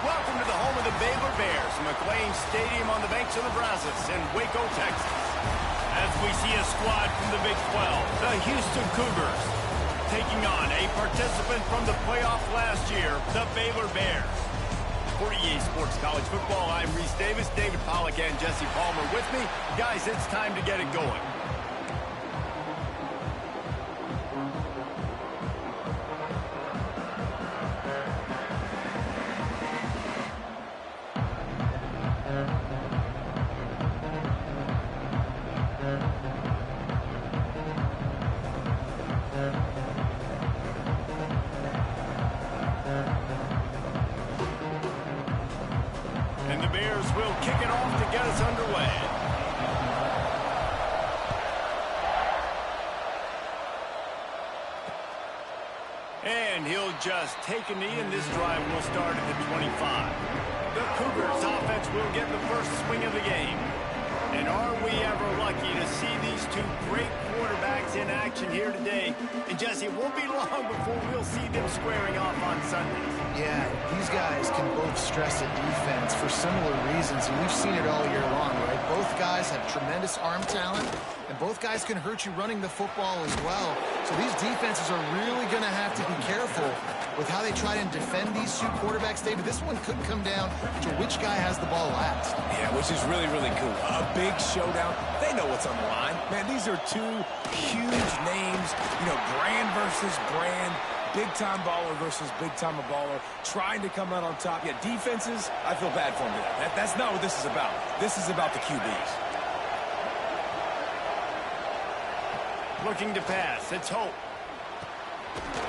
Welcome to the home of the Baylor Bears, McLean Stadium on the banks of the Brazos in Waco, Texas. As we see a squad from the Big 12, the Houston Cougars, taking on a participant from the playoff last year, the Baylor Bears. For EA Sports College Football, I'm Reese Davis, David Pollack, and Jesse Palmer with me. Guys, it's time to get it going. And the Bears will kick it off to get us underway. And he'll just take a knee, and this drive will start at the 25. The Cougars offense will get the first swing of the game. And are we ever lucky to see these two great quarterbacks in action here today? And Jesse, it won't be long before we'll see them squaring off on Sundays. Yeah, these guys can both stress a defense for similar reasons, and we've seen it all year long, right? Both guys have tremendous arm talent, and both guys can hurt you running the football as well. So these defenses are really going to have to be careful with how they try and defend these two quarterbacks. David, this one could come down to which guy has the ball last. Yeah, which is really, really cool. A big showdown. They know what's on the line. Man, these are two huge names, you know, brand versus brand, big-time baller versus big-time baller, trying to come out on top. Yeah, defenses, I feel bad for them today. That's not what this is about. This is about the QBs. Looking to pass. It's Hope.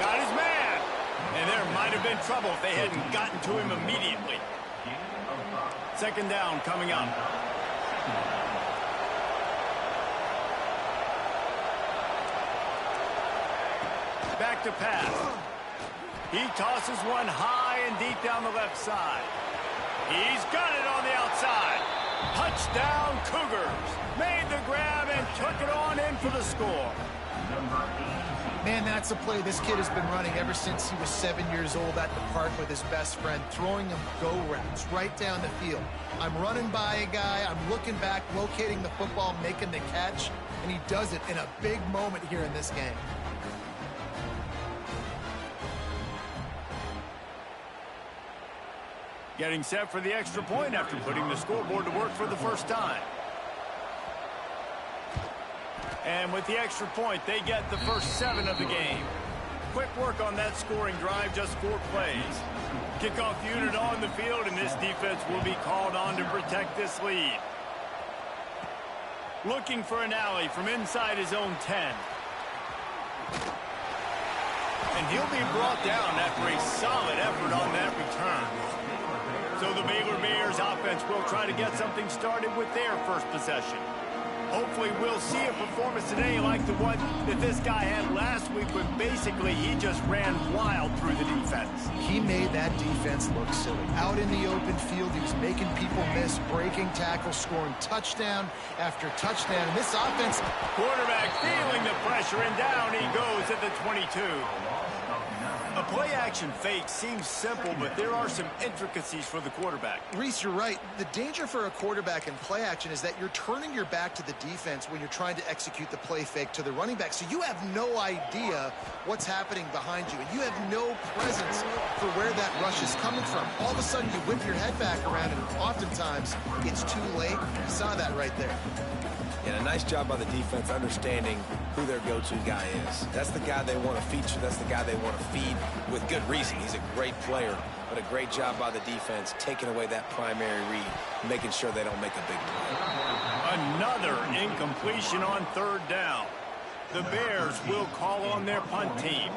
Got his man. And there might have been trouble if they hadn't gotten to him immediately. Second down coming up. Back to pass. He tosses one high and deep down the left side. He's got it on the outside. Touchdown Cougars. Made the grab and took it on in for the score. Man, that's a play this kid has been running ever since he was 7 years old at the park with his best friend, throwing him go routes right down the field. I'm running by a guy, I'm looking back, locating the football, making the catch, and he does it in a big moment here in this game. Getting set for the extra point after putting the scoreboard to work for the first time. And with the extra point, they get the first 7 of the game. Quick work on that scoring drive, just 4 plays. Kickoff unit on the field, and this defense will be called on to protect this lead. Looking for an alley from inside his own 10. And he'll be brought down after a solid effort on that return. So the Baylor Bears offense will try to get something started with their first possession. Hopefully we'll see a performance today like the one that this guy had last week when basically he just ran wild through the defense. He made that defense look silly. Out in the open field, he was making people miss, breaking tackles, scoring touchdown after touchdown. And this offense... Quarterback feeling the pressure, and down he goes at the 22. A play-action fake seems simple, but there are some intricacies for the quarterback. Reese, you're right. The danger for a quarterback in play-action is that you're turning your back to the defense when you're trying to execute the play fake to the running back. So you have no idea what's happening behind you, and you have no presence for where that rush is coming from. All of a sudden, you whip your head back around, and oftentimes it's too late. You saw that right there. And a nice job by the defense understanding who their go-to guy is. That's the guy they want to feature. That's the guy they want to feed with good reason. He's a great player, but a great job by the defense taking away that primary read, making sure they don't make a big play. Another incompletion on third down. The Bears will call on their punt team.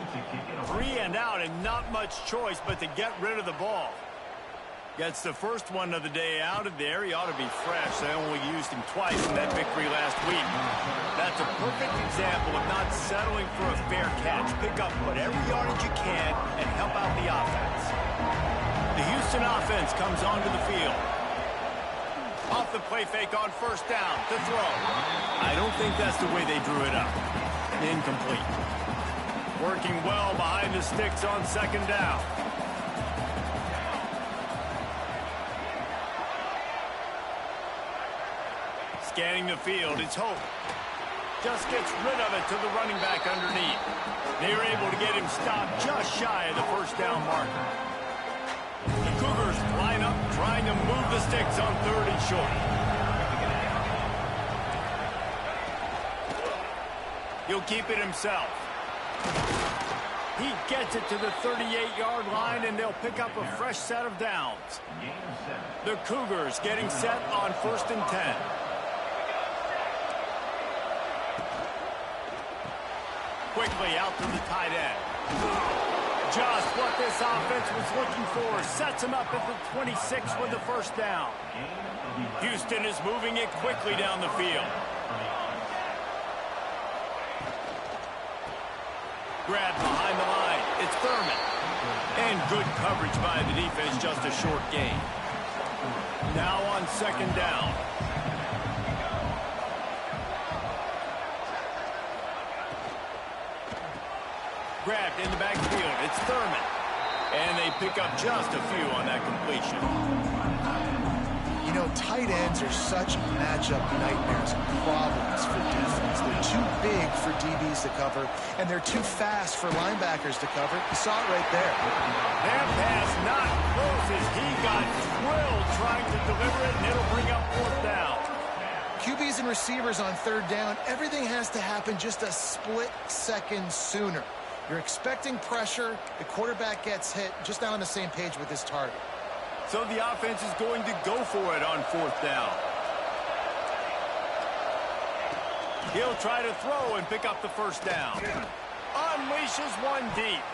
3 and out, and not much choice but to get rid of the ball. Gets the first one of the day out of there. He ought to be fresh. They only used him twice in that victory last week. That's a perfect example of not settling for a fair catch. Pick up whatever yardage you can and help out the offense. The Houston offense comes onto the field. Off the play fake on first down to throw. I don't think that's the way they drew it up. Incomplete. Working well behind the sticks on second down. Scanning the field, it's Hope. Just gets rid of it to the running back underneath. They're able to get him stopped just shy of the first down marker. The Cougars line up, trying to move the sticks on 3rd and short. He'll keep it himself. He gets it to the 38-yard line, and they'll pick up a fresh set of downs. The Cougars getting set on 1st and 10. Quickly out to the tight end. Just what this offense was looking for. Sets him up at the 26 with the first down. Houston is moving it quickly down the field. Grabbed behind the line. It's Thurman. And good coverage by the defense, just a short gain. Now on 2nd down. Grabbed in the backfield. It's Thurman. And they pick up just a few on that completion. You know, tight ends are such matchup nightmares and problems for defense. They're too big for DBs to cover, and they're too fast for linebackers to cover. You saw it right there. That pass not close as he got drilled trying to deliver it, and it'll bring up 4th down. QBs and receivers on 3rd down, everything has to happen just a split second sooner. You're expecting pressure, the quarterback gets hit, just not on the same page with his target. So the offense is going to go for it on 4th down. He'll try to throw and pick up the first down. Unleashes one deep.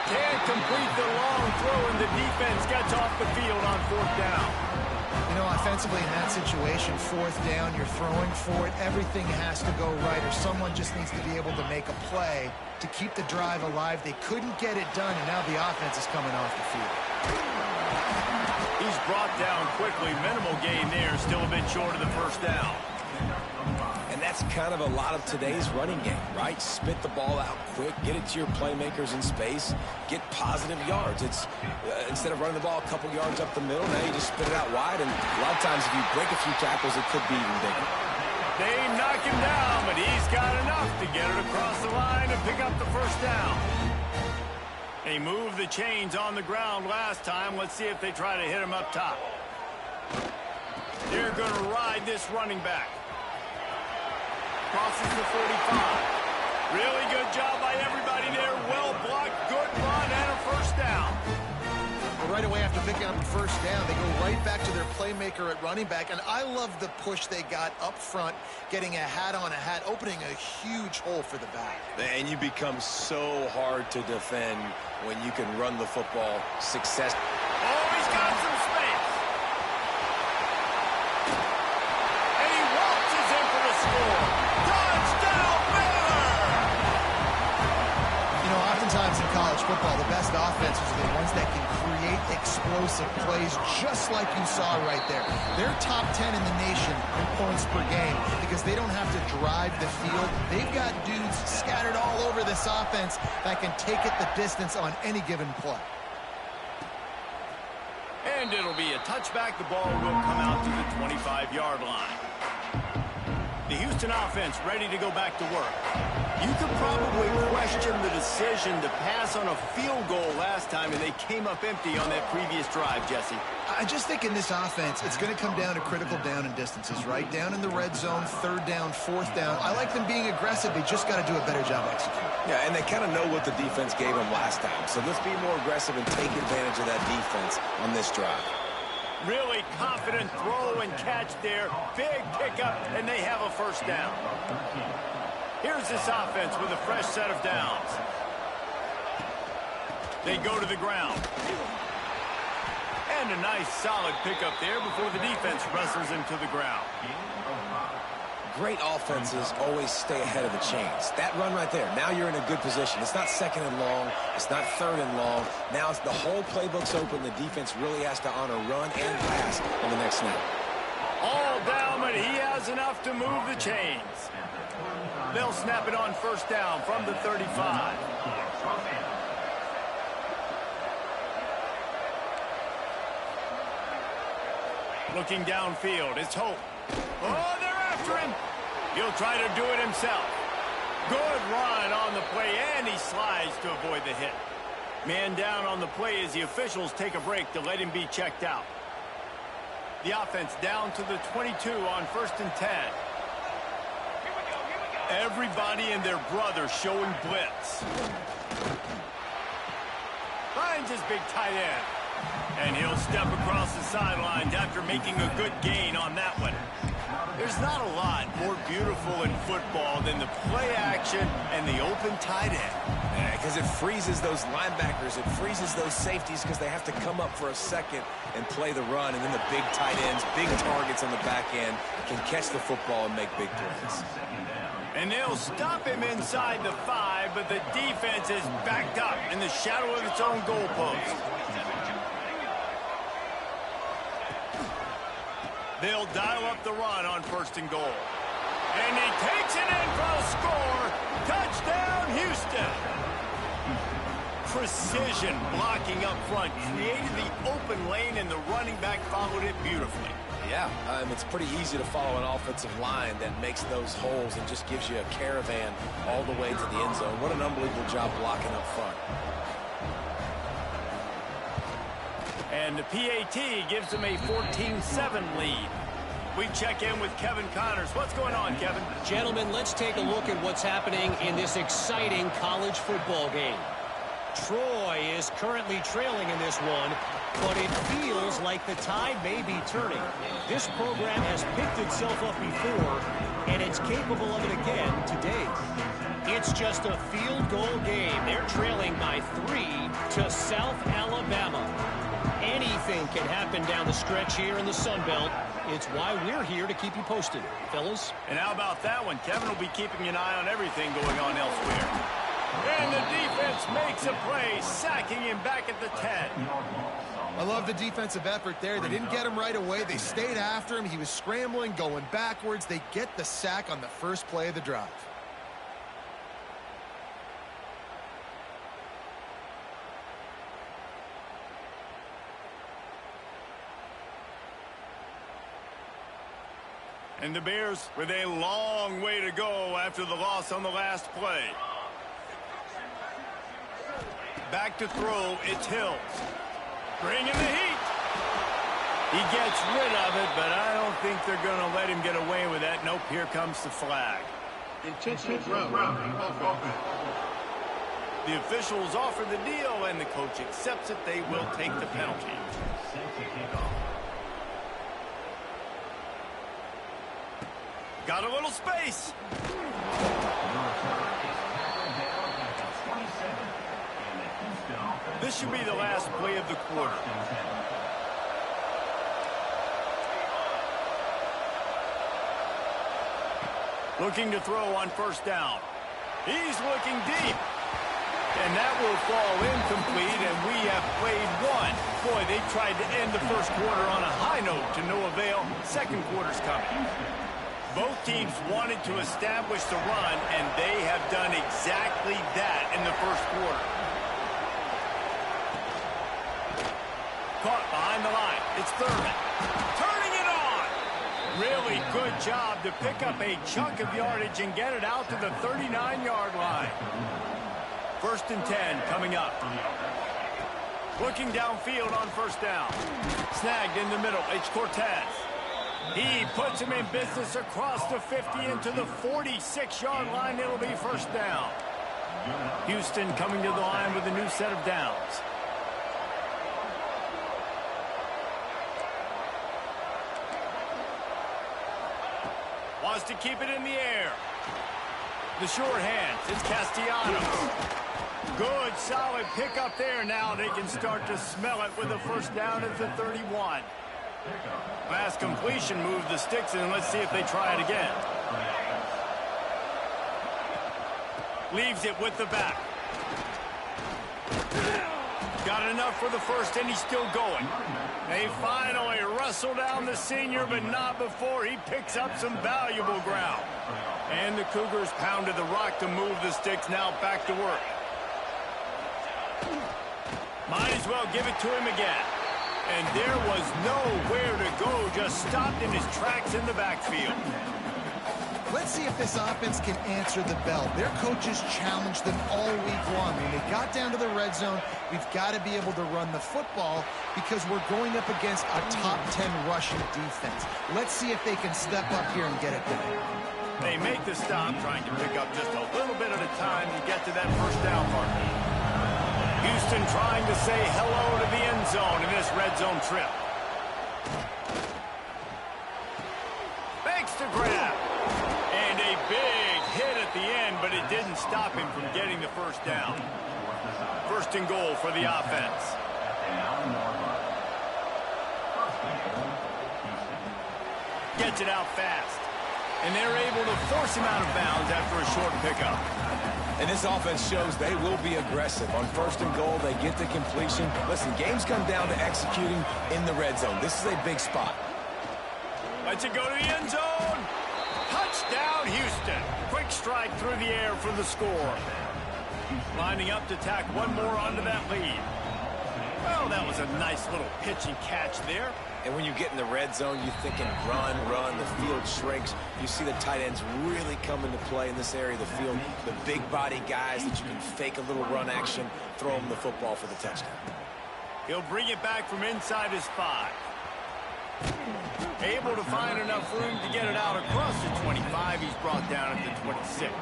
Can't complete the long throw, and the defense gets off the field on 4th down. You know, offensively in that situation, 4th down, you're throwing for it. Everything has to go right, or someone just needs to be able to make a play to keep the drive alive. They couldn't get it done, and now the offense is coming off the field. He's brought down quickly. Minimal gain there. Still a bit short of the first down. And that's kind of a lot of today's running game, right? Spit the ball out quick, get it to your playmakers in space, get positive yards. It's instead of running the ball a couple yards up the middle, now you just spit it out wide, and a lot of times if you break a few tackles, it could be even bigger. They knock him down, but he's got enough to get it across the line and pick up the first down. They moved the chains on the ground last time. Let's see if they try to hit him up top. They're going to ride this running back. Crosses the 45. Really good job by everybody there. Well blocked, good run, and a first down. Well, right away after picking up the first down, they go right back to their playmaker at running back. And I love the push they got up front, getting a hat on a hat, opening a huge hole for the back. And you become so hard to defend when you can run the football successfully. Oh, he's got some space. And he waltzes in for the score. Touchdown, Baylor! You know, oftentimes in college football, the best offenses are the ones that can create explosive plays, just like you saw right there. They're top 10 in the nation in points per game because they don't have to drive the field. They've got dudes scattered all over this offense that can take it the distance on any given play. And it'll be a touchback. The ball will come out to the 25-yard line. The Houston offense ready to go back to work. You could probably question the decision to pass on a field goal last time, and they came up empty on that previous drive, Jesse. I just think in this offense, it's going to come down to critical down and distances, right? Down in the red zone, 3rd down, 4th down. I like them being aggressive. They just got to do a better job executing. Yeah, and they kind of know what the defense gave them last time. So let's be more aggressive and take advantage of that defense on this drive. Really confident throw and catch there. Big pickup, and they have a first down. Here's this offense with a fresh set of downs. They go to the ground. And a nice solid pickup there before the defense wrestles him to the ground. Great offenses always stay ahead of the chains. That run right there, now you're in a good position. It's not 2nd and long. It's not 3rd and long. Now it's the whole playbook's open. The defense really has to honor run and pass on the next snap. All down, but he has enough to move the chains. They'll snap it on first down from the 35. Looking downfield, it's Hope. Oh, they're after him. He'll try to do it himself. Good run on the play, and he slides to avoid the hit. Man down on the play as the officials take a break to let him be checked out. The offense down to the 22 on 1st and 10. Everybody and their brother showing blitz. Finds his big tight end. And he'll step across the sidelines after making a good gain on that one. There's not a lot more beautiful in football than the play action and the open tight end. Because it freezes those linebackers. It freezes those safeties because they have to come up for a second and play the run. And then the big tight ends, big targets on the back end can catch the football and make big plays. And they'll stop him inside the 5, but the defense is backed up in the shadow of its own goalpost. They'll dial up the run on 1st and goal. And he takes it in for a score. Touchdown, Houston. Precision blocking up front created the open lane, and the running back followed it beautifully. Yeah, it's pretty easy to follow an offensive line that makes those holes and just gives you a caravan all the way to the end zone. What an unbelievable job blocking up front. And the PAT gives them a 14-7 lead. We check in with Kevin Connors. What's going on, Kevin? Gentlemen, let's take a look at what's happening in this exciting college football game. Troy is currently trailing in this one, but it feels like the tide may be turning. This program has picked itself up before, and it's capable of it again today. It's just a field goal game. They're trailing by 3 to South Alabama. Anything can happen down the stretch here in the Sun Belt. It's why we're here to keep you posted, fellas. And how about that one? Kevin will be keeping an eye on everything going on elsewhere. And the defense makes a play, sacking him back at the 10. I love the defensive effort there. They didn't get him right away. They stayed after him. He was scrambling, going backwards. They get the sack on the first play of the drive. And the Bears with a long way to go after the loss on the last play. Back to throw, it's Hills. Bringing the heat. He gets rid of it, but I don't think they're going to let him get away with that. Nope, here comes the flag. Intentional throw. The officials offer the deal, and the coach accepts it. They will take the penalty. Got a little space. This should be the last play of the quarter. Looking to throw on 1st down. He's looking deep. And that will fall incomplete, and we have played one. Boy, they tried to end the first quarter on a high note to no avail. Second quarter's coming. Both teams wanted to establish the run, and they have done exactly that in the first quarter. Caught behind the line. It's Thurman. Turning it on. Really good job to pick up a chunk of yardage and get it out to the 39-yard line. 1st and 10 coming up. Looking downfield on 1st down. Snagged in the middle. It's Cortez. He puts him in business across the 50 into the 46-yard line. It'll be 1st down. Houston coming to the line with a new set of downs. Wants to keep it in the air. The short hands. It's Castellanos. Good, solid pickup there. Now they can start to smell it with a 1st down at the 31. Last completion moved the sticks in. Let's see if they try it again. Leaves it with the back. Got enough for the 1st, and he's still going. They finally wrestle down the senior, but not before he picks up some valuable ground. And the Cougars pounded the rock to move the sticks. Now back to work. Might as well give it to him again. And there was nowhere to go, just stopped in his tracks in the backfield. Let's see if this offense can answer the bell. Their coaches challenged them all week long. When they got down to the red zone, we've got to be able to run the football because we're going up against a top 10 rushing defense. Let's see if they can step up here and get it done. They make the stop, trying to pick up just a little bit at a time to get to that first down mark. Houston trying to say hello to the end zone in this red zone trip. Fakes to grab. And a big hit at the end, but it didn't stop him from getting the first down. First and goal for the offense. Gets it out fast. And they're able to force him out of bounds after a short pickup. And this offense shows they will be aggressive. On first and goal, they get the completion. Listen, games come down to executing in the red zone. This is a big spot. Lets it go to the end zone. Touchdown, Houston. Quick strike through the air for the score. Lining up to tack one more onto that lead. Well, that was a nice little pitch and catch there. And when you get in the red zone, you're thinking run, run, the field shrinks. You see the tight ends really come into play in this area of the field. The big body guys that you can fake a little run action, throw them the football for the touchdown. He'll bring it back from inside his 5. Able to find enough room to get it out across the 25. He's brought down at the 26.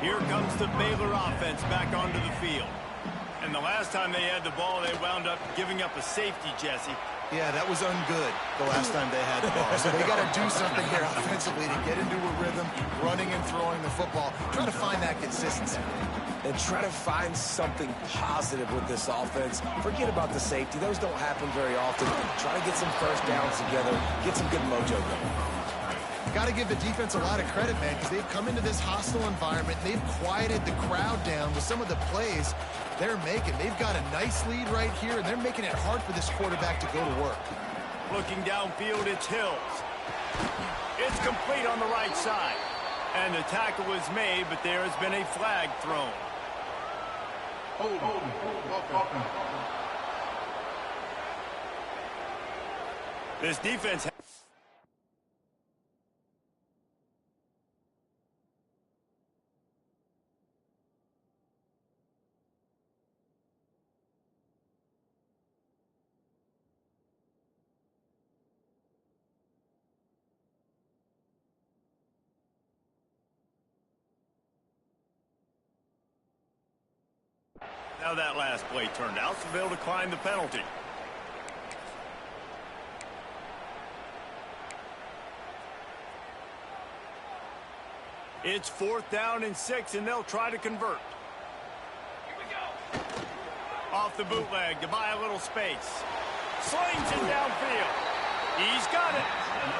Here comes the Baylor offense back onto the field. And the last time they had the ball, they wound up giving up a safety, Jesse. Yeah, that was ungood the last time they had the ball. So they got to do something here offensively to get into a rhythm, running and throwing the football. Try to find that consistency. And try to find something positive with this offense. Forget about the safety. Those don't happen very often. Try to get some first downs together, get some good mojo going. Got to give the defense a lot of credit, man, because they've come into this hostile environment. They've quieted the crowd down with some of the plays they're making. They've got a nice lead right here, and they're making it hard for this quarterback to go to work. Looking downfield, it's Hills. It's complete on the right side. And the tackle was made, but there has been a flag thrown. This defense... Now that last play turned out, so they'll decline the penalty. It's 4th down and 6, and they'll try to convert. Here we go. Off the bootleg to buy a little space. Slings it downfield. He's got it.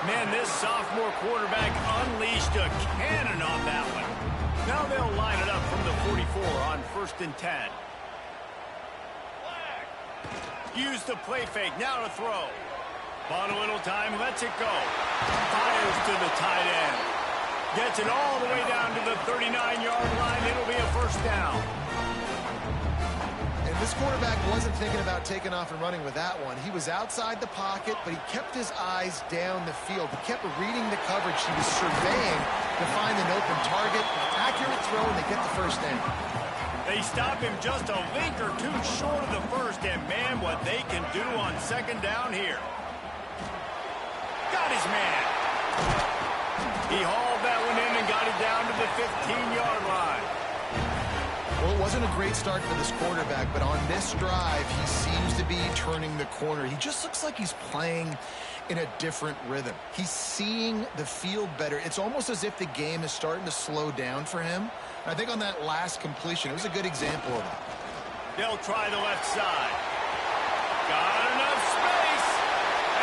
Man, this sophomore quarterback unleashed a cannon on that one. Now they'll line it up from the 44 on 1st and 10. Use the play fake, now to throw. Bought a little time, lets it go. Fires to the tight end. Gets it all the way down to the 39-yard line. It'll be a first down. And this quarterback wasn't thinking about taking off and running with that one. He was outside the pocket, but he kept his eyes down the field. He kept reading the coverage. He was surveying to find an open target. Accurate throw, and they get the first down. They stop him just a link or two short of the first, and man, what they can do on 2nd down here. Got his man. He hauled that one in and got it down to the 15-yard line. Well, it wasn't a great start for this quarterback, but on this drive, he seems to be turning the corner. He just looks like he's playing in a different rhythm. He's seeing the field better. It's almost as if the game is starting to slow down for him. I think on that last completion, it was a good example of that. They'll try the left side. Got enough space.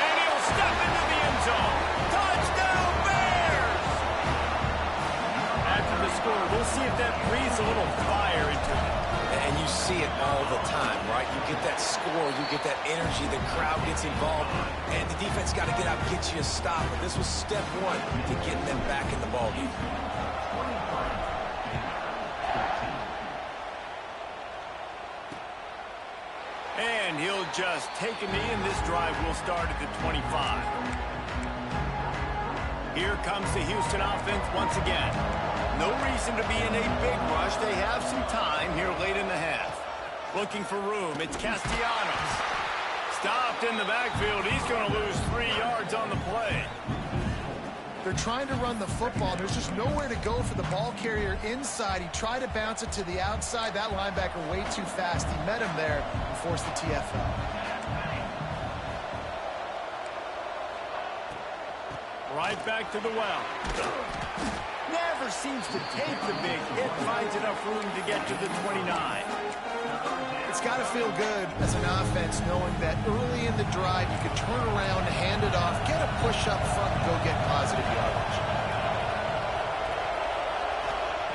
And he'll step into the end zone. Touchdown, Bears! After the score, we'll see if that breathes a little fire into it. And you see it all the time, right? You get that score, you get that energy, the crowd gets involved, and the defense got to get out and get you a stop. But this was step 1 to getting them back in the ballgame. And And he'll just take a knee, and this drive will start at the 25. Here comes the Houston offense once again. No reason to be in a big rush. They have some time here late in the half. Looking for room. It's Castellanos. Stopped in the backfield. He's going to lose 3 yards on the play. They're trying to run the football. There's just nowhere to go for the ball carrier inside. He tried to bounce it to the outside. That linebacker way too fast. He met him there and forced the TFL. Right back to the well. Never seems to take the big hit. Finds enough room to get to the 29. It's got to feel good as an offense knowing that early in the drive you could turn around, hand it off, get a push up front, and go get positive yardage.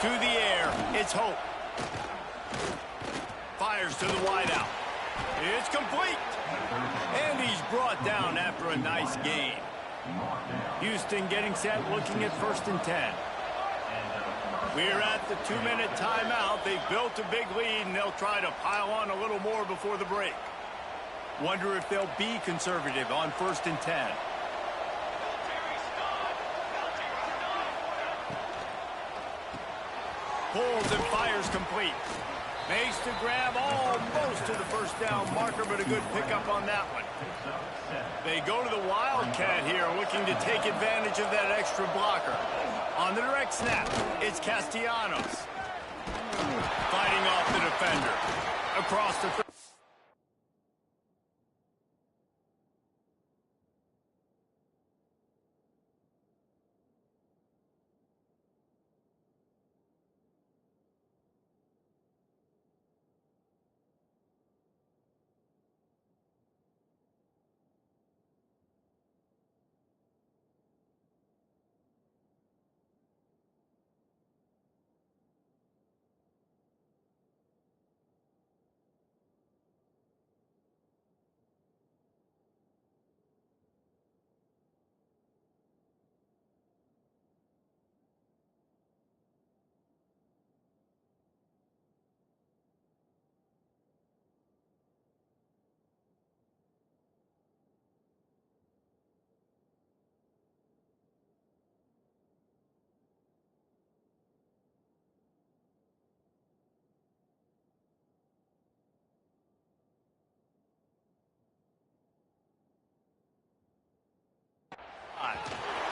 To the air, it's Hope. Fires to the wideout. It's complete. And he's brought down after a nice gain. Houston getting set, looking at 1st and 10. We're at the 2-minute timeout. They've built a big lead, and they'll try to pile on a little more before the break. Wonder if they'll be conservative on 1st and 10. Pulls and fires complete. Makes the grab almost to the 1st down marker, but a good pickup on that one. They go to the Wildcat here, looking to take advantage of that extra blocker. On the direct snap, it's Castellanos. Fighting off the defender. Across the...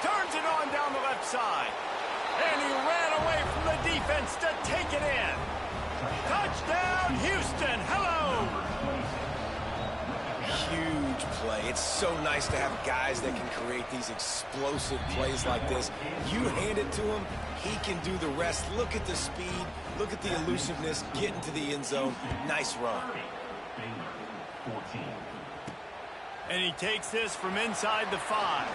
Turns it on down the left side. And he ran away from the defense to take it in. Touchdown, Houston. Hello. Huge play. It's so nice to have guys that can create these explosive plays like this. You hand it to him, he can do the rest. Look at the speed. Look at the elusiveness. Get into the end zone. Nice run. And he takes this from inside the 5.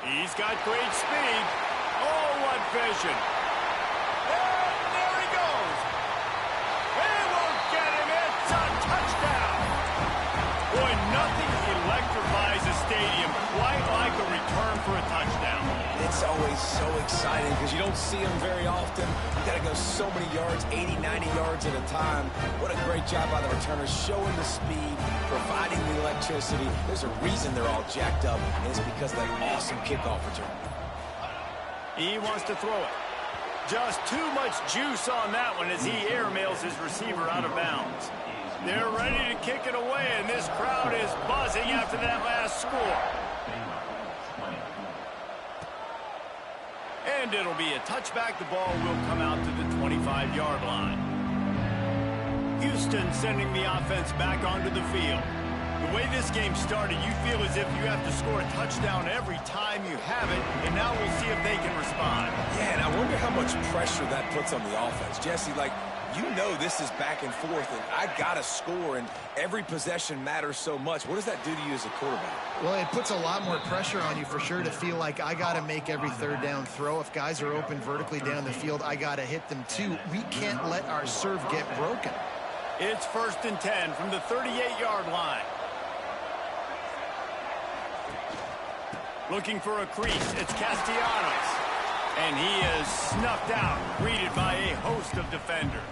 He's got great speed. Oh, what vision. And there he goes. They won't get him. It's a touchdown. Boy, nothing electrifies a stadium quite like a return for a touchdown. It's always so exciting because you don't see them very often. You got to go so many yards, 80, 90 yards at a time. What a great job by the returners, showing the speed, providing the electricity. There's a reason they're all jacked up, and it's because of that awesome kickoff return. He wants to throw it. Just too much juice on that one as he airmails his receiver out of bounds. They're ready to kick it away, and this crowd is buzzing after that last score. And it'll be a touchback. The ball will come out to the 25-yard line. Houston sending the offense back onto the field. The way this game started, you feel as if you have to score a touchdown every time you have it, and now we'll see if they can respond. Yeah, and I wonder how much pressure that puts on the offense. Jesse, like, you know this is back and forth, and I got to score, and every possession matters so much. What does that do to you as a quarterback? Well, it puts a lot more pressure on you for sure to feel like I got to make every 3rd down throw. If guys are open vertically down the field, I got to hit them too. We can't let our serve get broken. It's 1st and 10 from the 38-yard line. Looking for a crease, it's Castellanos. And he is snuffed out, greeted by a host of defenders.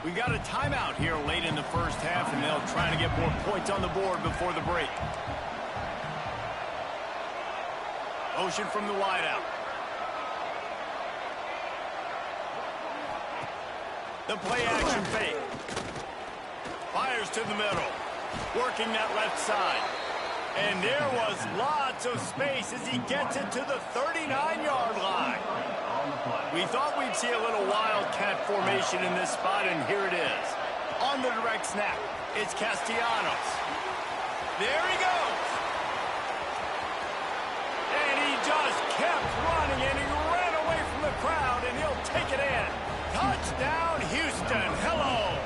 We got a timeout here late in the first half, and they'll try to get more points on the board before the break. Motion from the wideout. The play action fake. Fires to the middle. Working that left side. And there was lots of space as he gets it to the 39-yard line. We thought we'd see a little wildcat formation in this spot, and here it is. On the direct snap, it's Castellanos. There he goes. And he just kept running, and he ran away from the crowd, and he'll take it in. Touchdown, Houston. Hello.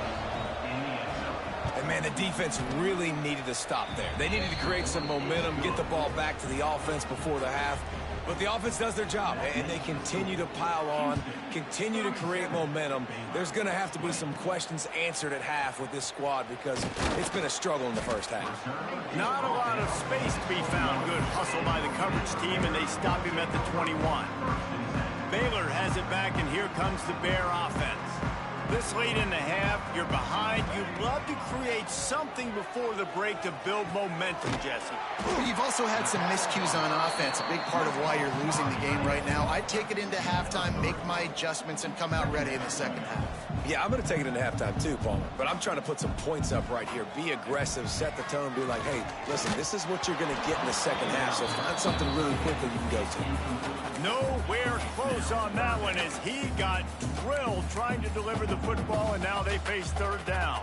And, man, the defense really needed to stop there. They needed to create some momentum, get the ball back to the offense before the half. But the offense does their job, and they continue to pile on, continue to create momentum. There's going to have to be some questions answered at half with this squad because it's been a struggle in the first half. Not a lot of space to be found. Good hustle by the coverage team, and they stop him at the 21. Baylor has it back, and here comes the Bear offense. This late in the half, you're behind. You'd love to create something before the break to build momentum, Jesse. You've also had some miscues on offense, a big part of why you're losing the game right now. I'd take it into halftime, make my adjustments, and come out ready in the second half. Yeah, I'm going to take it into halftime too, Palmer. But I'm trying to put some points up right here. Be aggressive, set the tone, be like, hey, listen, this is what you're going to get in the second half, so find something really quickly you can go to. Nowhere close on that one as he got drilled trying to deliver the football, and now they face third down.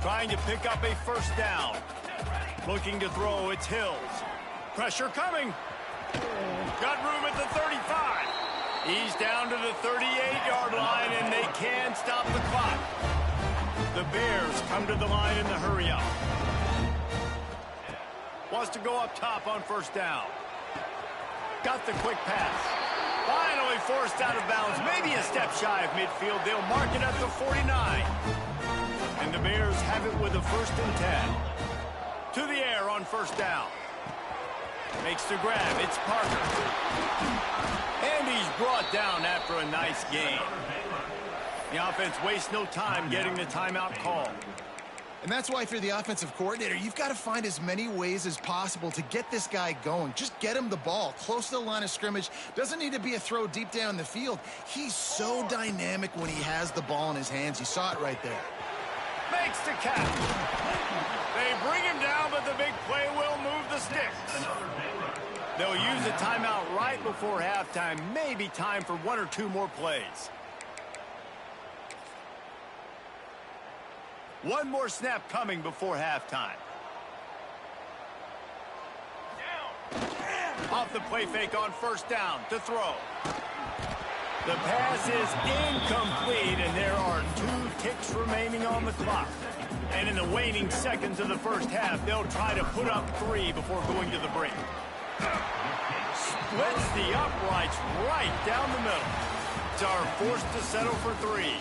Trying to pick up a first down. Looking to throw, it's Hills. Pressure coming. Got room at the 35. He's down to the 38-yard line, and they can stop the clock. The Bears come to the line in the hurry-up. Wants to go up top on first down. Got the quick pass. Finally forced out of bounds. Maybe a step shy of midfield. They'll mark it at the 49. And the Bears have it with a 1st and 10. To the air on first down. Makes the grab. It's Parker. And he's brought down after a nice gain. The offense wastes no time getting the timeout call. And that's why if you're the offensive coordinator, you've got to find as many ways as possible to get this guy going. Just get him the ball close to the line of scrimmage. Doesn't need to be a throw deep down the field. He's so dynamic when he has the ball in his hands. You saw it right there. Makes the catch. They bring him down, but the big play will move the sticks. They'll use a timeout right before halftime. Maybe time for 1 or 2 more plays. One more snap coming before halftime. Off the play fake on first down to throw. The pass is incomplete, and there are 2 ticks remaining on the clock. And in the waning seconds of the first half, they'll try to put up 3 before going to the break. Splits the uprights right down the middle. Are forced to settle for 3.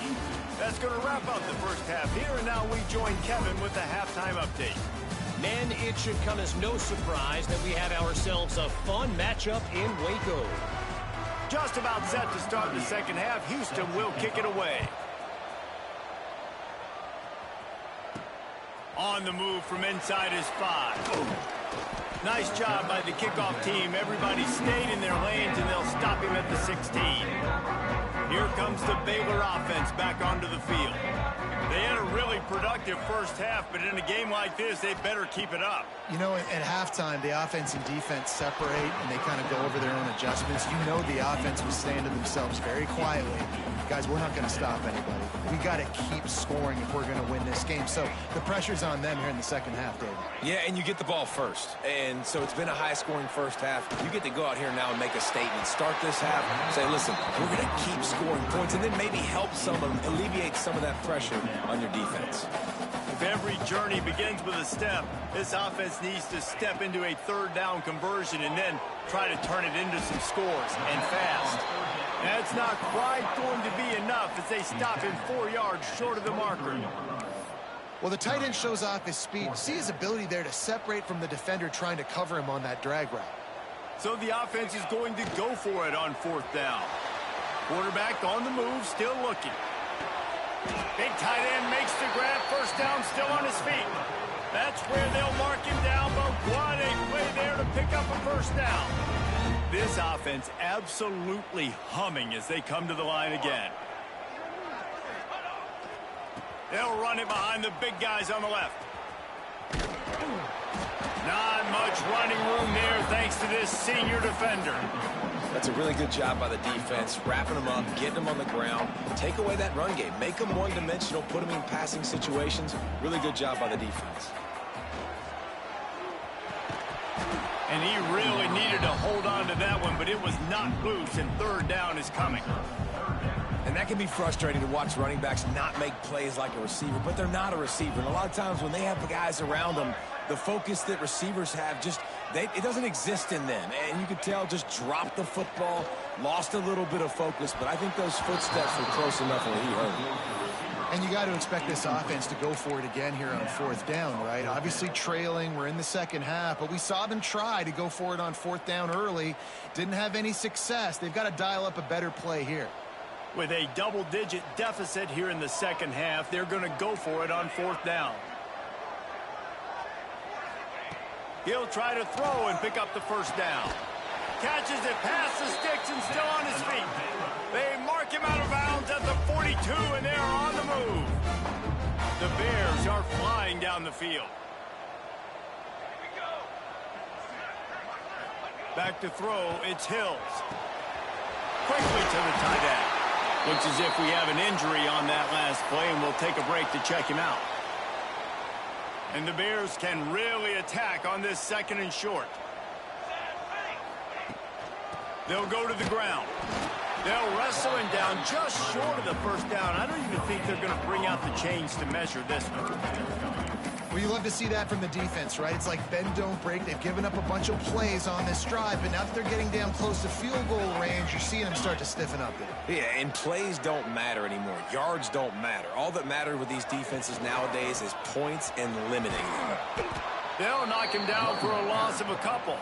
That's going to wrap up the first half here, and now we join Kevin with the halftime update. Men, it should come as no surprise that we have ourselves a fun matchup in Waco. Just about set to start the second half. Houston will kick it away. On the move from inside his 5. Nice job by the kickoff team. Everybody stayed in their lanes, and they'll stop him at the 16. Here comes the Baylor offense back onto the field. They had a really productive first half, but in a game like this, they better keep it up. You know, at halftime, the offense and defense separate, and they kind of go over their own adjustments. You know the offense was saying to themselves very quietly, guys, we're not going to stop anybody. We got to keep scoring if we're going to win this game. So the pressure's on them here in the second half, David. Yeah, and you get the ball first. And so it's been a high-scoring first half. You get to go out here now and make a statement. Start this half, say, listen, we're going to keep scoring points, and then maybe help alleviate some of that pressure on your defense. If every journey begins with a step, this offense needs to step into a third down conversion and then try to turn it into some scores, and fast. That's not quite going to be enough as they stop him 4 yards short of the marker. Well, the tight end shows off his speed. See his ability there to separate from the defender trying to cover him on that drag route. So the offense is going to go for it on 4th down. Quarterback on the move, still looking. Big tight end makes the grab. First down, still on his feet. That's where they'll mark him down, but what a play there to pick up a first down. This offense absolutely humming as they come to the line again. They'll run it behind the big guys on the left. Not much running room there thanks to this senior defender. That's a really good job by the defense, wrapping them up, getting them on the ground. Take away that run game. Make them one-dimensional, put them in passing situations. Really good job by the defense. And he really needed to hold on to that one, but it was not loose, and third down is coming. And that can be frustrating to watch running backs not make plays like a receiver, but they're not a receiver. And a lot of times when they have the guys around them, the focus that receivers have it doesn't exist in them. And you could tell just dropped the football, lost a little bit of focus, but I think those footsteps were close enough where he heard it. And you got to expect this offense to go for it again here on fourth down, right? Obviously trailing, we're in the second half, but we saw them try to go for it on fourth down early. Didn't have any success. They've got to dial up a better play here. With a double-digit deficit here in the second half, they're going to go for it on fourth down. He'll try to throw and pick up the first down. Catches it past the sticks and still on his feet. They mark him out of bounds at the 42, and they're on the move. The Bears are flying down the field. Back to throw, it's Hills. Quickly to the tight end. Looks as if we have an injury on that last play, and we'll take a break to check him out. And the Bears can really attack on this second and short. They'll go to the ground. They'll wrestle him down just short of the first down. I don't even think they're going to bring out the chains to measure this one. Well, you love to see that from the defense, right? It's like bend, don't break. They've given up a bunch of plays on this drive, but now that they're getting down close to field goal range, you're seeing them start to stiffen up there. Yeah, and plays don't matter anymore. Yards don't matter. All that matters with these defenses nowadays is points and limiting them. They'll knock him down for a loss of a couple.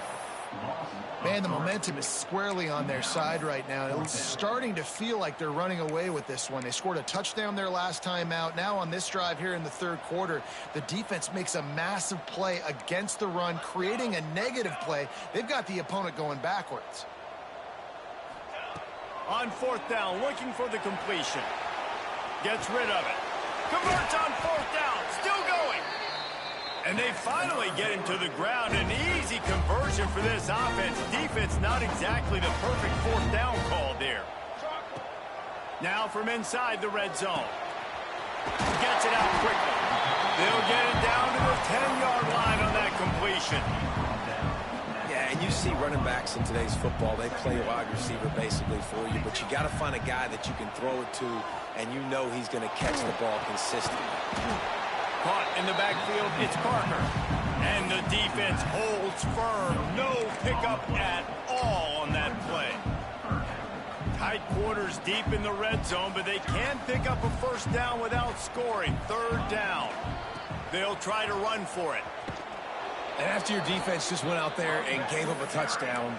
Man, the momentum is squarely on their side right now. It's starting to feel like they're running away with this one. They scored a touchdown their last time out. Now on this drive here in the third quarter, the defense makes a massive play against the run, creating a negative play. They've got the opponent going backwards. On fourth down, looking for the completion. Gets rid of it. Converts on fourth down. Still going. And they finally get him to the ground. An easy conversion for this offense. Defense not exactly the perfect fourth down call there. Now from inside the red zone. Gets it out quickly. They'll get it down to the 10-yard line on that completion. Yeah, and you see running backs in today's football, they play wide receiver basically for you, but you got to find a guy that you can throw it to, and you know he's going to catch the ball consistently. Caught in the backfield, it's Parker. And the defense holds firm. No pickup at all on that play. Tight quarters deep in the red zone, but they can pick up a first down without scoring. Third down. They'll try to run for it. And after your defense just went out there and gave up a touchdown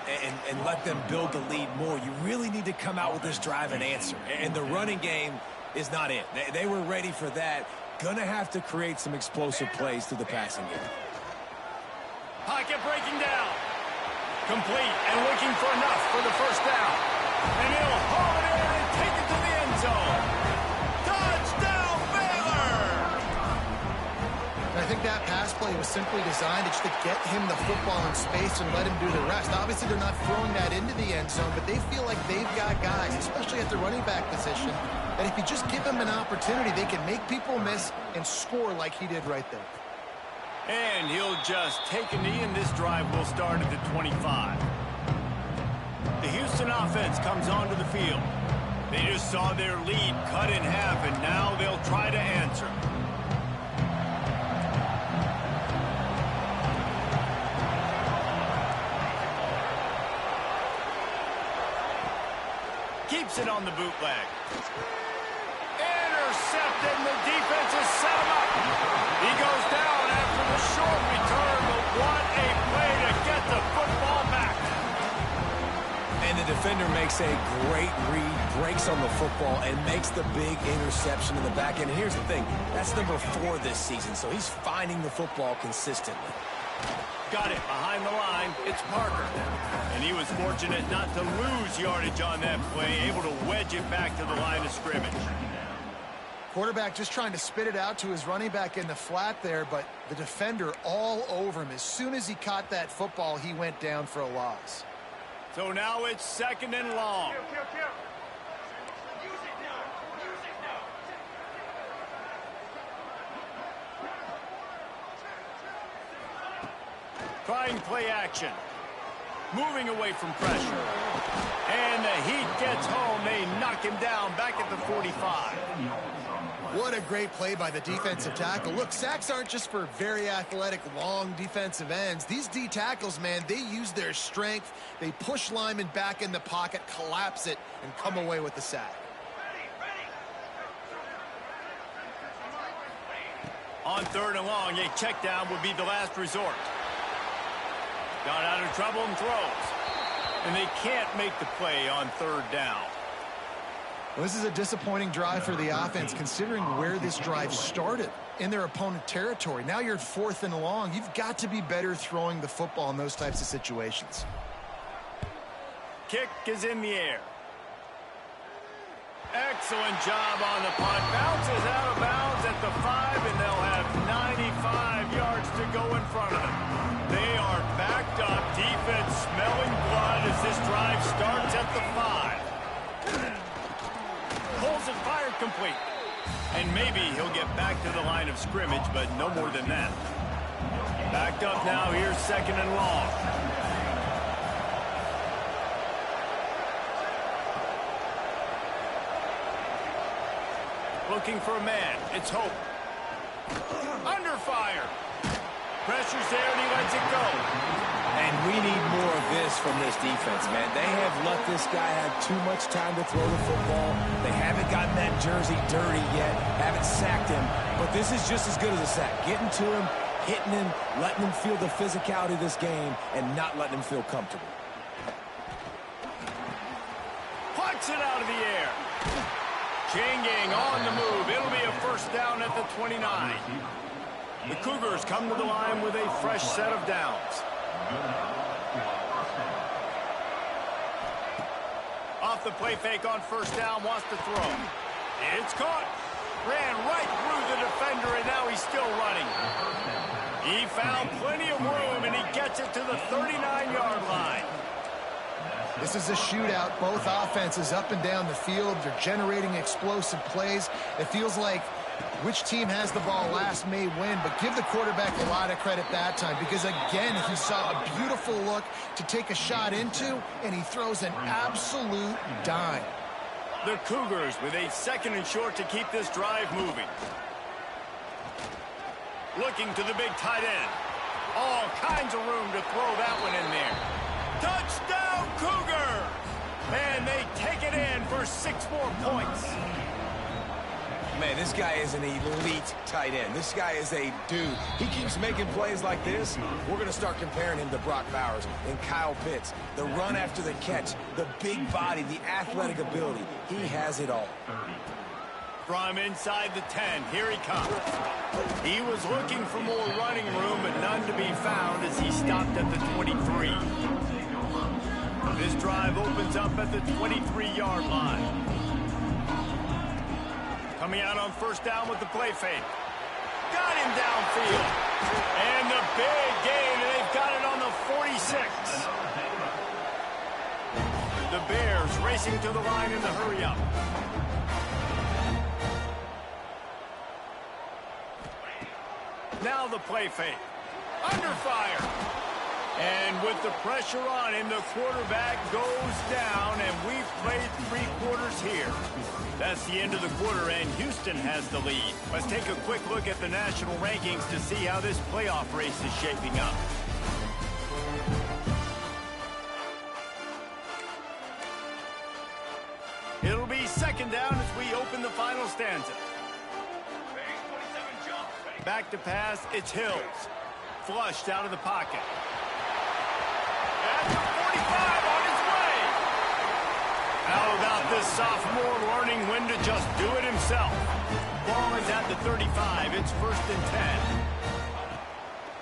and let them build the lead more, you really need to come out with this drive and answer. And the running game is not it. They were ready for that. Gonna have to create some explosive plays through the passing game. Pocket breaking down. Complete and looking for enough for the first down. And he'll haul it in and take it to the end zone. Touchdown, Baylor! And I think that pass play was simply designed just to get him the football in space and let him do the rest. Obviously, they're not throwing that into the end zone, but they feel like they've got guys, especially at the running back position, that if you just give them an opportunity, they can make people miss and score like he did right there. And he'll just take a knee, and this drive will start at the 25. The Houston offense comes onto the field. They just saw their lead cut in half, and now they'll try to answer. Keeps it on the bootleg. Intercepted, and the defense has set him up. He goes down after the short return, but what a play to get the football back. And the defender makes a great read, breaks on the football, and makes the big interception in the back end. And here's the thing, that's number 4 this season, so he's finding the football consistently. Got it behind the line. It's Parker. And he was fortunate not to lose yardage on that play, able to wedge it back to the line of scrimmage. Quarterback just trying to spit it out to his running back in the flat there, but the defender all over him. As soon as he caught that football, he went down for a loss. So now it's 2nd and long. Trying play action. Moving away from pressure. And the heat gets home. They knock him down back at the 45. What a great play by the defensive tackle. Look, sacks aren't just for very athletic, long defensive ends. These D tackles, man, they use their strength. They push linemen back in the pocket, collapse it, and come away with the sack. On 3rd and long, a check down would be the last resort. Got out of trouble and throws. And they can't make the play on 3rd down. Well, this is a disappointing drive for the offense, considering where this drive started, in their opponent territory. Now you're at 4th and long. You've got to be better throwing the football in those types of situations. Kick is in the air. Excellent job on the punt. Bounces out of bounds at the 5, and they'll have 95 yards to go in front of them. They are backed up. Defense smelling blood as this drive starts at the 5. Pulls it fired complete. And maybe he'll get back to the line of scrimmage, but no more than that. Backed up now. Here's 2nd and long. Looking for a man. It's Hope. Under fire. Pressure's there, and he lets it go. And we need more of this from this defense, man. They have let this guy have too much time to throw the football. They haven't gotten that jersey dirty yet, haven't sacked him. But this is just as good as a sack. Getting to him, hitting him, letting him feel the physicality of this game, and not letting him feel comfortable. Puts it out of the air. Chain gang on the move. It'll be a 1st down at the 29. The Cougars come to the line with a fresh set of downs. Off the play fake on 1st down, wants to throw. It's caught. Ran right through the defender, and now he's still running. He found plenty of room, and he gets it to the 39-yard line. This is a shootout. Both offenses up and down the field. They're generating explosive plays. It feels like which team has the ball last may win, but give the quarterback a lot of credit that time, because again, he saw a beautiful look to take a shot into, and he throws an absolute dime. The Cougars with a 2nd and short to keep this drive moving. Looking to the big tight end. All kinds of room to throw that one in there. Touchdown, Cougars! And they take it in for 6 more points. Man, this guy is an elite tight end. This guy is a dude. He keeps making plays like this. We're going to start comparing him to Brock Bowers and Kyle Pitts. The run after the catch, the big body, the athletic ability. He has it all. From inside the 10, here he comes. He was looking for more running room, but none to be found as he stopped at the 23. This drive opens up at the 23-yard line. Coming out on 1st down with the play fake. Got him downfield. And the big gain, and they've got it on the 46. The Bears racing to the line in the hurry-up. Now the play fake. Under fire. And with the pressure on him, the quarterback goes down, and we've played 3 quarters here. That's the end of the quarter, and Houston has the lead. Let's take a quick look at the national rankings to see how this playoff race is shaping up. It'll be 2nd down as we open the final stanza. Back to pass, it's Hills. Flushed out of the pocket. At the 45 on his way. How about this sophomore learning when to just do it himself? Ball is at the 35. It's 1st and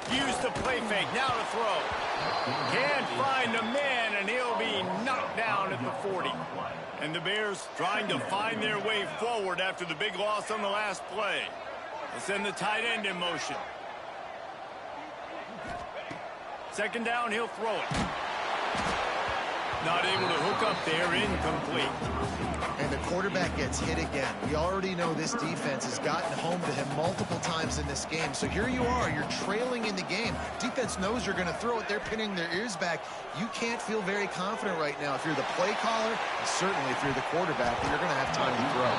10. Use the play fake. Now to throw. Can't find the man, and he'll be knocked down at the 40. And the Bears trying to find their way forward after the big loss on the last play. They send the tight end in motion. 2nd down, he'll throw it. Not able to hook up there, incomplete. And the quarterback gets hit again. We already know this defense has gotten home to him multiple times in this game. So here you are, you're trailing in the game. Defense knows you're going to throw it. They're pinning their ears back. You can't feel very confident right now if you're the play caller, and certainly if you're the quarterback, that you're going to have time to throw.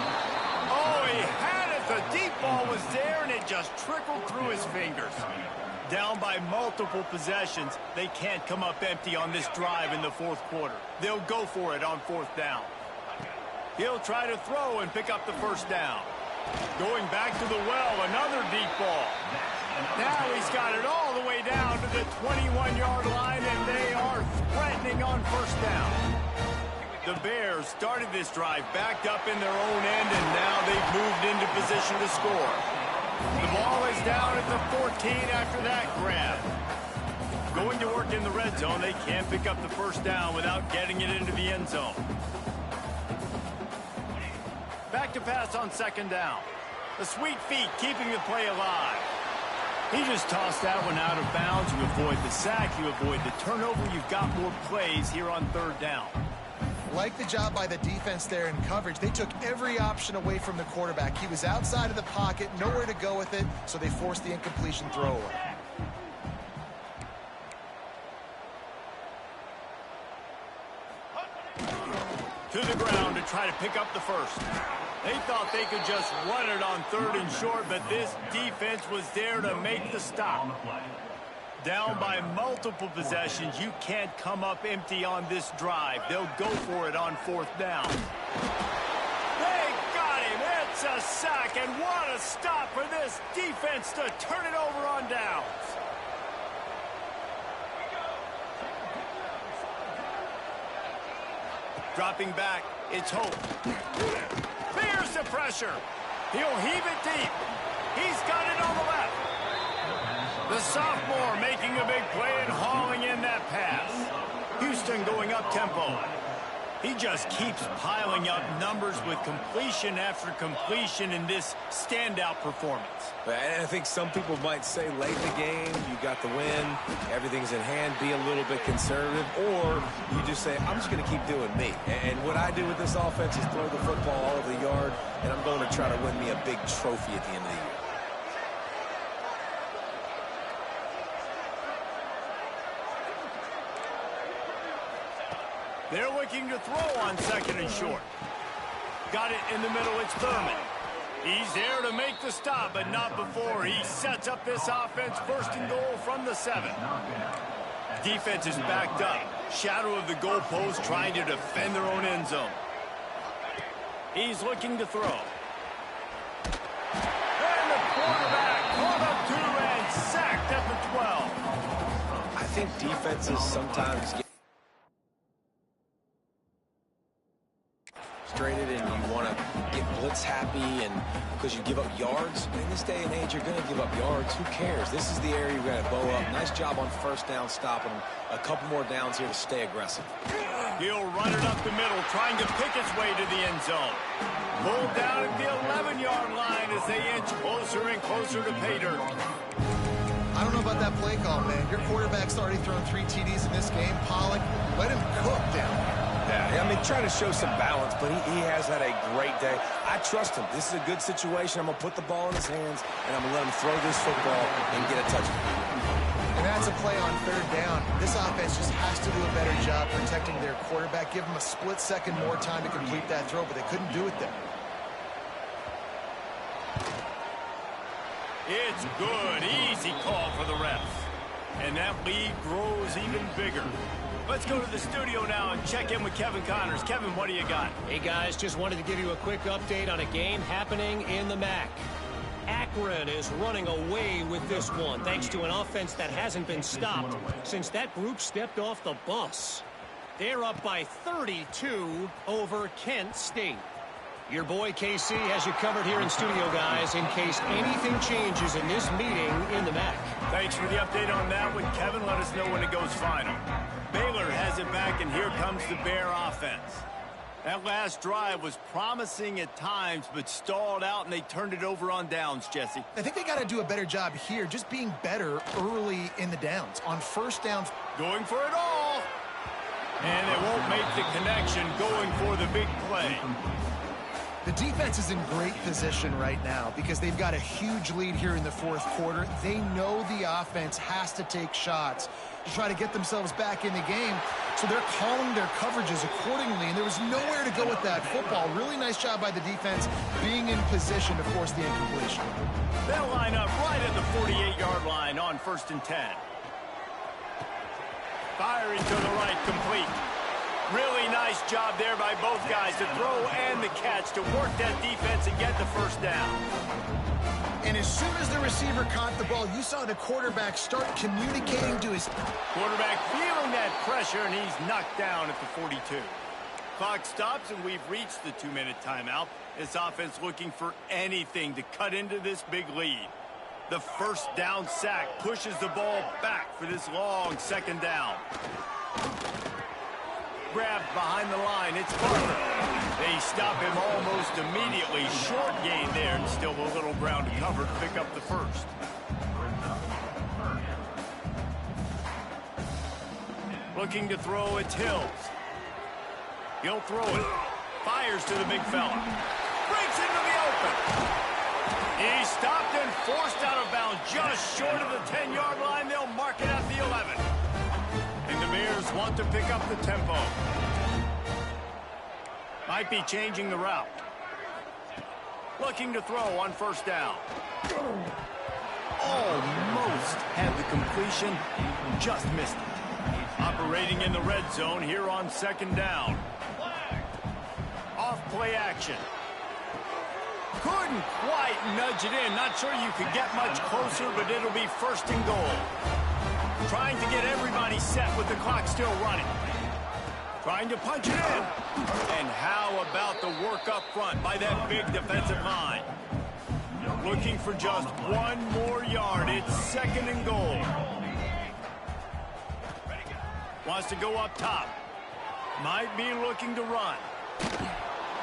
Oh, he had it. The deep ball was there, and it just trickled through his fingers. Down by multiple possessions, they can't come up empty on this drive in the 4th quarter. They'll go for it on 4th down. He'll try to throw and pick up the 1st down. Going back to the well, another deep ball. Now he's got it all the way down to the 21-yard line, and they are threatening on 1st down. The Bears started this drive backed up in their own end, and now they've moved into position to score. The ball is down at the 14 after that grab. Going to work in the red zone, they can't pick up the 1st down without getting it into the end zone. Back to pass on 2nd down. The sweet feet keeping the play alive. He just tossed that one out of bounds. You avoid the sack, you avoid the turnover. You've got more plays here on 3rd down. Like the job by the defense there in coverage. They took every option away from the quarterback. He was outside of the pocket, nowhere to go with it, so they forced the incompletion throwaway. To the ground to try to pick up the 1st. They thought they could just run it on 3rd and short, but this defense was there to make the stop. Down by multiple possessions, you can't come up empty on this drive. They'll go for it on 4th down. They got him. It's a sack, and what a stop for this defense to turn it over on downs. Dropping back, it's Hope. There's the pressure. He'll heave it deep. He's got it on the left. The sophomore making a big play and hauling in that pass. Houston going up tempo. He just keeps piling up numbers with completion after completion in this standout performance. And I think some people might say late in the game, you got the win, everything's in hand, be a little bit conservative, or you just say, I'm just going to keep doing me. And what I do with this offense is throw the football all over the yard, and I'm going to try to win me a big trophy at the end of the year. They're looking to throw on 2nd and short. Got it in the middle, it's Thurman. He's there to make the stop, but not before. He sets up this offense 1st and goal from the 7. Defense is backed up. Shadow of the goalpost trying to defend their own end zone. He's looking to throw. And the quarterback caught up to and sacked at the 12. I think defenses sometimes get frustrated and you want to get blitz happy, and because you give up yards. In this day and age, you're going to give up yards. Who cares? This is the area you've got to bow up. Nice job on 1st down, stopping them. A couple more downs here to stay aggressive. He'll run it up the middle, trying to pick its way to the end zone. Pulled down at the 11-yard line as they inch closer and closer to pay dirt. I don't know about that play call, man. Your quarterback's already thrown 3 TDs in this game. Pollock, let him cook down there. Yeah, I mean, trying to show some balance, but he has had a great day. I trust him. This is a good situation. I'm going to put the ball in his hands, and I'm going to let him throw this football and get a touchdown. And that's a play on 3rd down. This offense just has to do a better job protecting their quarterback. Give him a split second more time to complete that throw, but they couldn't do it there. It's good. Easy call for the refs. And that lead grows even bigger. Let's go to the studio now and check in with Kevin Connors. Kevin, what do you got? Hey, guys, just wanted to give you a quick update on a game happening in the MAC. Akron is running away with this one, thanks to an offense that hasn't been stopped since that group stepped off the bus. They're up by 32 over Kent State. Your boy KC has you covered here in studio, guys, in case anything changes in this meeting in the MAC. Thanks for the update on that one, Kevin. Let us know when it goes final. Baylor has it back, and here comes the Bear offense. That last drive was promising at times, but stalled out, and they turned it over on downs, Jesse. I think they got to do a better job here, just being better early in the downs. On first down. Going for it all. And they won't make the connection, going for the big play. The defense is in great position right now because they've got a huge lead here in the fourth quarter. They know the offense has to take shots to try to get themselves back in the game. So they're calling their coverages accordingly, and there was nowhere to go with that football. Really nice job by the defense being in position to force the incompletion. They'll line up right at the 48-yard line on 1st and 10. Firing to the right, complete. Really nice job there by both guys to throw and the catch to work that defense and get the first down. And as soon as the receiver caught the ball, you saw the quarterback start communicating to his quarterback, feeling that pressure, and he's knocked down at the 42. Clock stops, and we've reached the 2-minute timeout. This offense looking for anything to cut into this big lead. The first down sack pushes the ball back for this long second down. Grabbed behind the line. It's Butler. They stop him almost immediately. Short gain there, and still a little ground to cover to pick up the first. Looking to throw, it's Hills. He'll throw it. Fires to the big fella. Breaks into the open. He stopped and forced out of bounds just short of the 10-yard line. They'll mark it at the 11. And the Bears want to pick up the tempo. Might be changing the route. Looking to throw on first down. Almost had the completion. Just missed it. Operating in the red zone here on second down. Off play action. Couldn't quite nudge it in. Not sure you could get much closer, but it'll be 1st and goal. Trying to get everybody set with the clock still running. Trying to punch it in. And how about the work up front by that big defensive line? Looking for just one more yard. It's 2nd and goal. Wants to go up top. Might be looking to run.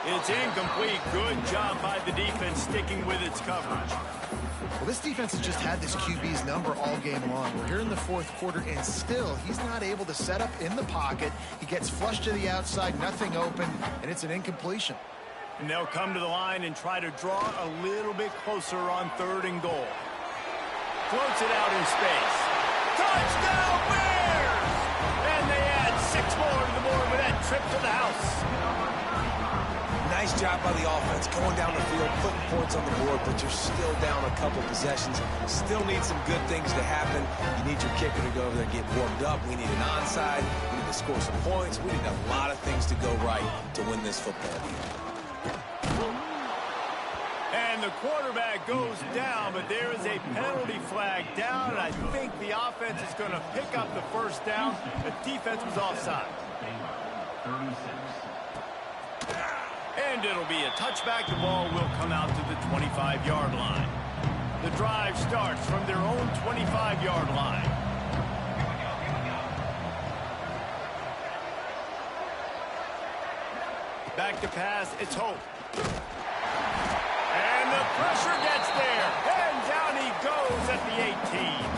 It's incomplete. Good job by the defense sticking with its coverage. Well, this defense has just had this QB's number all game long. We're here in the fourth quarter, and still he's not able to set up in the pocket. He gets flushed to the outside, nothing open, and it's an incompletion. And they'll come to the line and try to draw a little bit closer on 3rd and goal. Floats it out in space. Touchdown Bears! And they add 6 more to the board with that trip to the house. Nice job by the offense going down the field, putting points on the board, but you're still down a couple possessions. Still need some good things to happen. You need your kicker to go over there and get warmed up. We need an onside. We need to score some points. We need a lot of things to go right to win this football game. And the quarterback goes down, but there is a penalty flag down, and I think the offense is going to pick up the first down. The defense was offside. And it'll be a touchback. The ball will come out to the 25-yard line. The drive starts from their own 25-yard line. Back to pass. It's Hope. And the pressure gets there. And down he goes at the 18.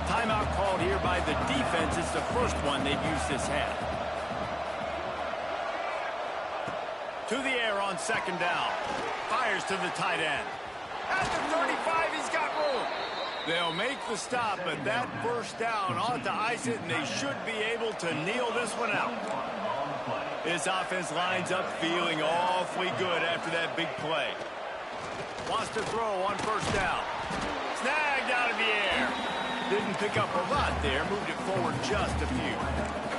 Timeout called here by the defense. It's the first one they've used this half. To the air on second down. Fires to the tight end. At the 35, he's got room. They'll make the stop, but that first down ought to ice it, and they should be able to kneel this one out. This offense lines up feeling awfully good after that big play. Wants to throw on first down. Snagged out of the air. Didn't pick up a lot there. Moved it forward just a few.